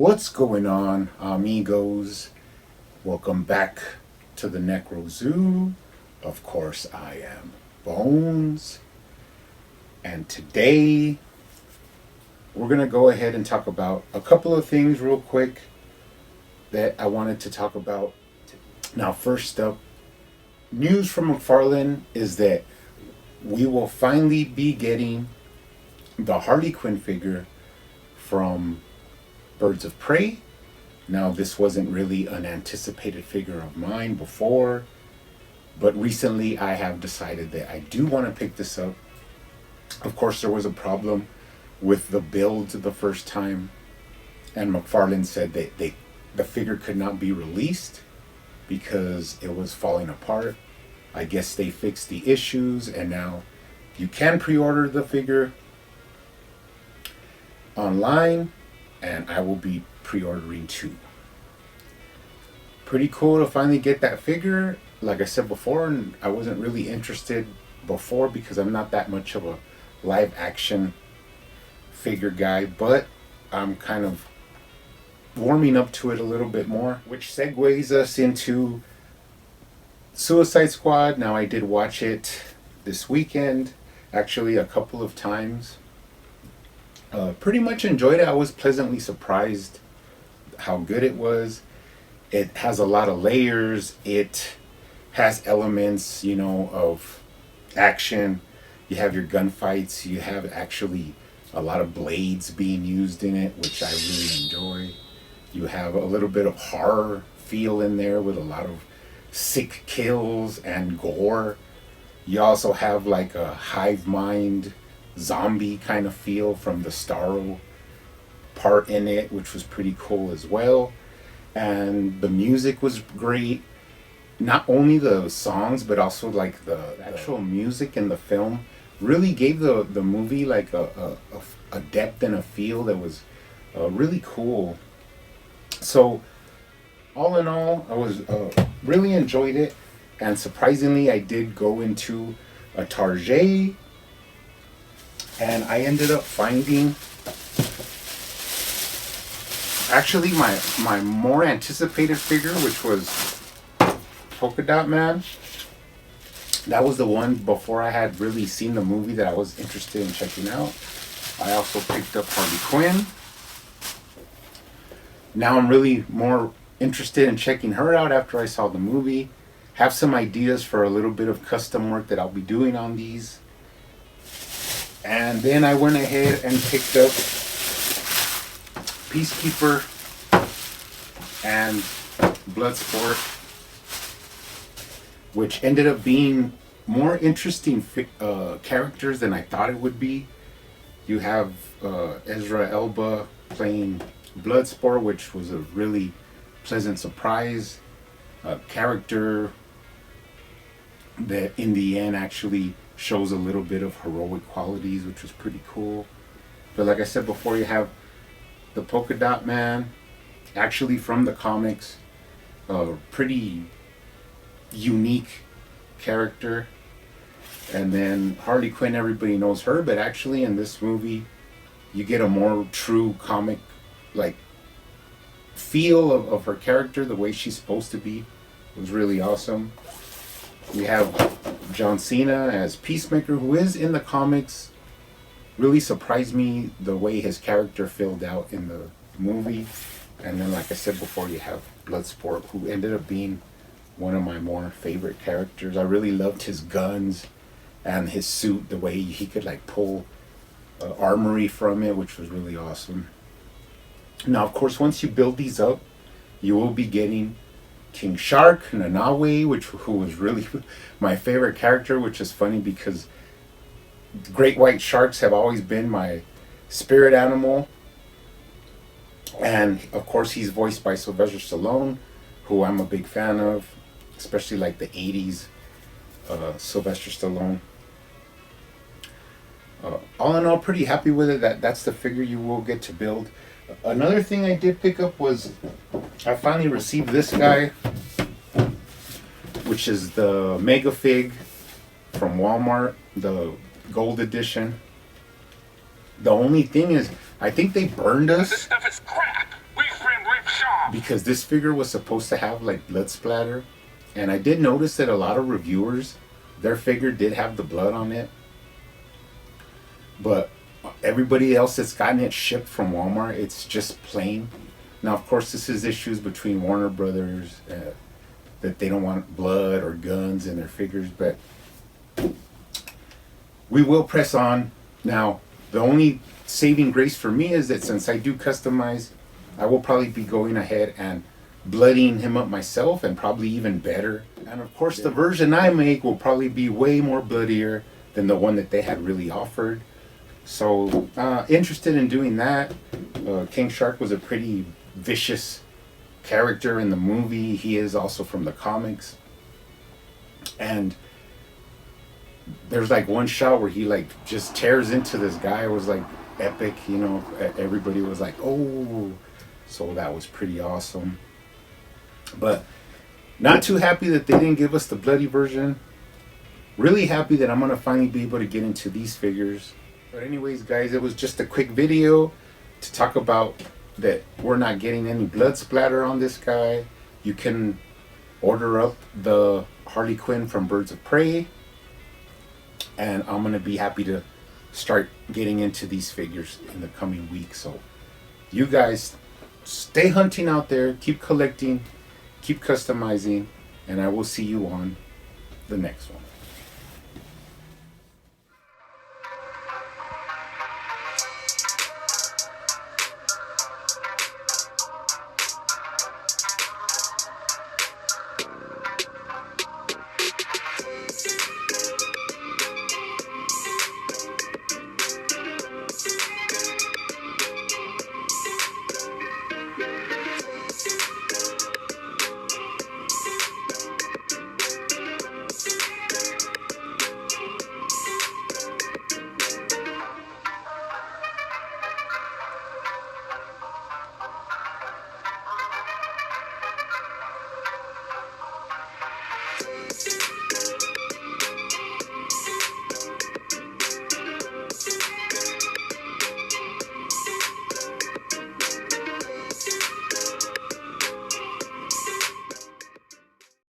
What's going on, amigos? Welcome back to the Necro Zoo. Of course, I am Bones. And today, we're going to go ahead and talk about a couple of things real quick that I wanted to talk about. Now, first up, news from McFarlane is that we will finally be getting the Harley Quinn figure from Birds of Prey. Now, this wasn't really an anticipated figure of mine before, but recently I have decided that I do want to pick this up. Of course, there was a problem with the build the first time, and McFarlane said that the figure could not be released because it was falling apart. I guess they fixed the issues, and now you can pre-order the figure online, and I will be pre-ordering too. Pretty cool to finally get that figure. Like I said before, and I wasn't really interested before because I'm not that much of a live action figure guy, but I'm kind of warming up to it a little bit more, which segues us into Suicide Squad. Now, I did watch it this weekend, actually a couple of times. Pretty much enjoyed it. I was pleasantly surprised how good it was. It has a lot of layers. It has elements, of action. You have your gunfights. You have actually a lot of blades being used in it, which I really enjoy. You have a little bit of horror feel in there with a lot of sick kills and gore. You also have like a hive mind zombie kind of feel from the Starro part in it, which was pretty cool as well. And the music was great. Not only the songs, but also like the actual music in the film really gave the movie like a depth and a feel that was really cool. So all in all, I was really enjoyed it, and surprisingly I did go into a Target, and I ended up finding actually my more anticipated figure, which was Polka Dot Man. That was the one before I had really seen the movie that I was interested in checking out. I also picked up Harley Quinn. Now I'm really more interested in checking her out after I saw the movie. Have some ideas for a little bit of custom work that I'll be doing on these. And then I went ahead and picked up Peacekeeper and Bloodsport, which ended up being more interesting characters than I thought it would be. You have Ezra Elba playing Bloodsport, which was a really pleasant surprise. A character that in the end actually shows a little bit of heroic qualities, which was pretty cool. But like I said before, you have the Polka Dot Man, actually from the comics, a pretty unique character. And then Harley Quinn, everybody knows her, but actually in this movie you get a more true comic like feel of her character, the way she's supposed to be. It was really awesome. We have John Cena as Peacemaker, who is in the comics. Really surprised me the way his character filled out in the movie. And then, like I said before, you have Bloodsport, who ended up being one of my more favorite characters. I really loved his guns and his suit, the way he could like pull armory from it, which was really awesome. Now, of course, once you build these up, you will be getting King Shark, Nanawe, who was really my favorite character, which is funny because great white sharks have always been my spirit animal. And of course, he's voiced by Sylvester Stallone, who I'm a big fan of, especially like the 80s Sylvester Stallone. All in all, pretty happy with it. That's the figure you will get to build. Another thing I did pick up was I finally received this guy, which is the Mega Fig from Walmart, the gold edition. The only thing is, I think they burned us. This stuff is crap. We because this figure was supposed to have like blood splatter, and I did notice that a lot of reviewers, their figure did have the blood on it, but everybody else that's gotten it shipped from Walmart, it's just plain. Now, of course, this is issues between Warner Brothers, that they don't want blood or guns in their figures, but we will press on. Now, the only saving grace for me is that since I do customize, I will probably be going ahead and blooding him up myself, and probably even better. And of course, the version I make will probably be way more bloodier than the one that they had really offered. So, interested in doing that. King Shark was a pretty vicious character in the movie. He is also from the comics. And there's like one shot where he like just tears into this guy. It was like epic, you know. Everybody was like, oh. So that was pretty awesome. But not too happy that they didn't give us the bloody version. Really happy that I'm going to finally be able to get into these figures. But anyways, guys, it was just a quick video to talk about that we're not getting any blood splatter on this guy. You can order up the Harley Quinn from Birds of Prey. And I'm going to be happy to start getting into these figures in the coming weeks. So you guys stay hunting out there, keep collecting, keep customizing, and I will see you on the next one.